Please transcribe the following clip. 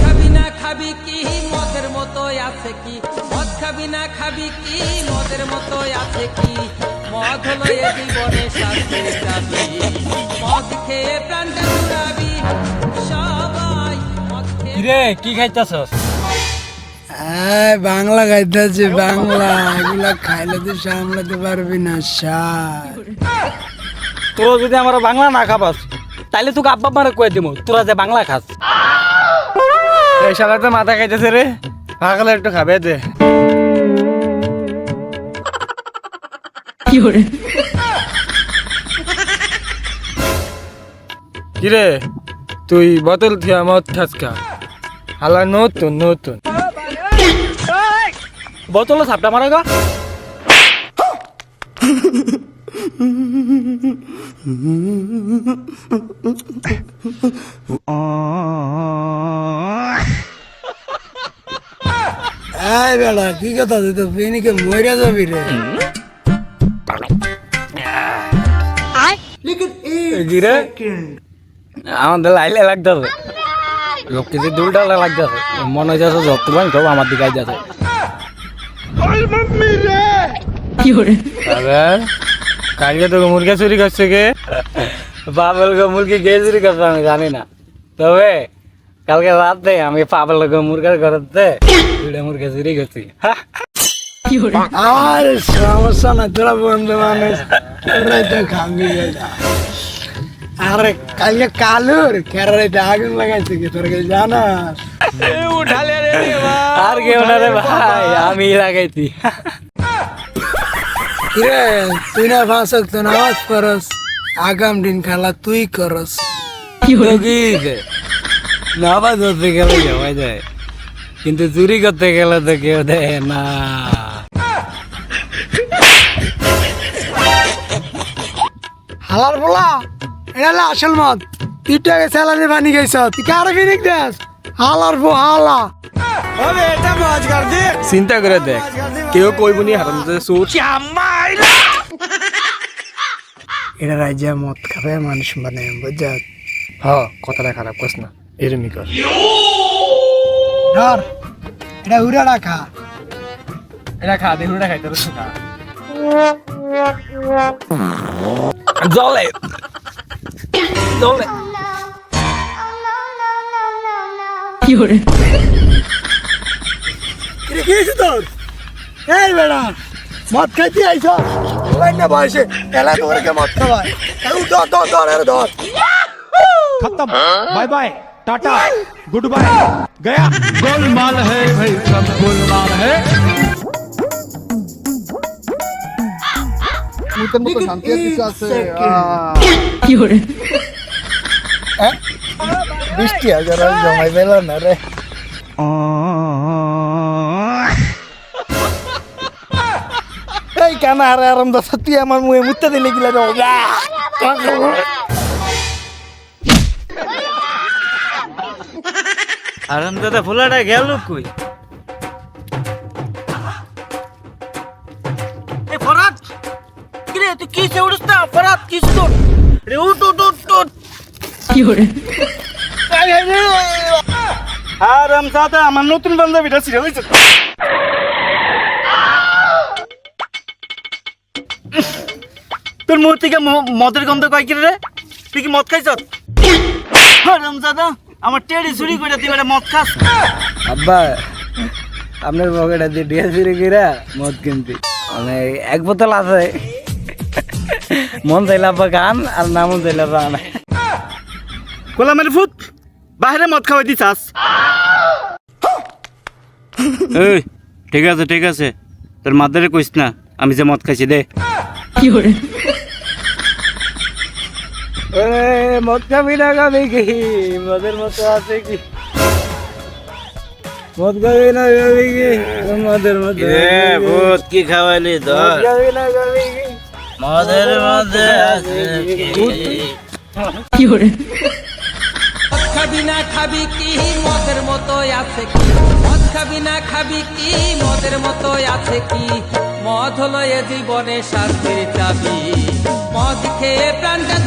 খাবি না খাবি কি মদের মতো আছে কি, মদ খাবি না খাবি কি মদের মতো আছে কি, মদ হলো এ জীবনে শান্তির চাবি, মদ খেয়ে প্রাণটা জুড়াবি সবাই মদ খেয়ে। কিরে কি খাইতাছস? বাংলা খাইতেছি, বাংলা এগুলা খাইলে তো সামলাতে পারবি না স্যার। তোরা যদি আমার বাংলা না খাবাস তাইলে তোকে আব্বা মারে কয়ে দিব তোরা যে বাংলা খাস। এই শালা তো মাথা খাইতেছে রে, পাগল একটু খাবে দে। কিরে তুই বোতল থিয়া মদ খাস কা? হালা নতুন নতুন বোতলে সাপটা মারা গা। এই বেড়া কি কথা, তুই তো ফেনিকে মরে যাবি রে। কিরে আমাদের লাইলে লাগতেছে, লোক কিছু দুলটা লাগতেছে, মনে হইতেছে যত ভাই সব আমার দিকে যাচ্ছে। কালকে তোকে মুরগি চুরি করছে কে? পাবেলকে মুরগি কে চুরি করছে আমি জানি না, তবে কালকে রাতে আমি পাবেলকে মুরগার ঘরেতে দুইটা মুরগি চুরি করছি। আর সমস্যা না, তোরা বন্ধু মানুষ, তোরাই তো খাবি এটা। আরে কালকে কালুর কেরাইতে আগুন লাগাইছে কি তোর কাছে জানাস? আর কেউ না রে ভাই, আমি লাগাইছি। কিরে তুই না ফাঁসক তো নামাজ পড়স, আগাম দিন খেলা তুই করস। নামাজ ধরতে গেলে জমা যায়, কিন্তু চুরি করতে গেলে তো কেউ দেয় না। হালার বলা এটা হলো আসল মদ, তুই টাকা স্যালারি বানি গেছ, তুই কারে ফিনিক দেস? হালার বো হালা। চিন্তা করে দেখ, কেউ কইবনি হারাম সুর। এটা রাজ্যে মদ খাবে মানুষ মানে বুঝছ? হ কথাটা খারাপ কস না, এরমি কর। ধর এটা উড়া রাখা। এটা খা, দেখুন খাইতে খা। জলে জলে কিরে কি হয়েছে তোর? এই বেড়া মদ খাইতে আইছ না বয়সে, এলা তোরকে মদ খাওয়ায়। ধর ধর ধর আরে ধর। खत्म, bye bye, tata, goodbye, गया। गोलमाल है भाई, सब गोलमाल है। বৃষ্টি হাজার জমাই পেল না রে। এই কানা হারে আরাম দা তুই আমার মুখে মুতে দিলে গিলা আরাম দাদা ফুলাটা গেল কই? এ ফরাত কিরে তুই কিসে উড়ছ না? ফরাত কিস তোর রে? উঠ উঠ উঠ উঠ। আরাম দাদা আমার নতুন বান্ধবীটা ছিল বুঝছো? তোর মুখ থেকে মদের গন্ধ কয় কি রে? তুই কি মদ খাইছ? আরাম দাদা আমার টেডি চুরি করে তুই বেটা মদ খাস? আব্বা আপনার পকেটে দিয়ে ডিয়া চুরি কইরা মদ কিনতি, মানে এক বোতল আছে, মন চাইলে আব্বা গান আর না মন চাইলে রান। কোলা মেরে ফুট বাইরে মদ খাওয়াই দিছাস? এই ঠিক আছে তোর মাদারে কইস না আমি যে মদ খাইছি দে। মদ খাবি না খাবি কি? মদের মতো আছে কি? মদ খাবি না খাবি কি? মদের মতো ভূত কি খাওয়ালি ধর? খাবি না খাবি কি? মদের মধ্যে আছে কি? মদ খাবি না খাবি কি মদের মতো আছে কি, মদ খাবি না খাবি কি মদের মতো আছে কি, মদ হলো এ জীবনে শান্তির চাবি, মদ খেয়ে প্রাণটা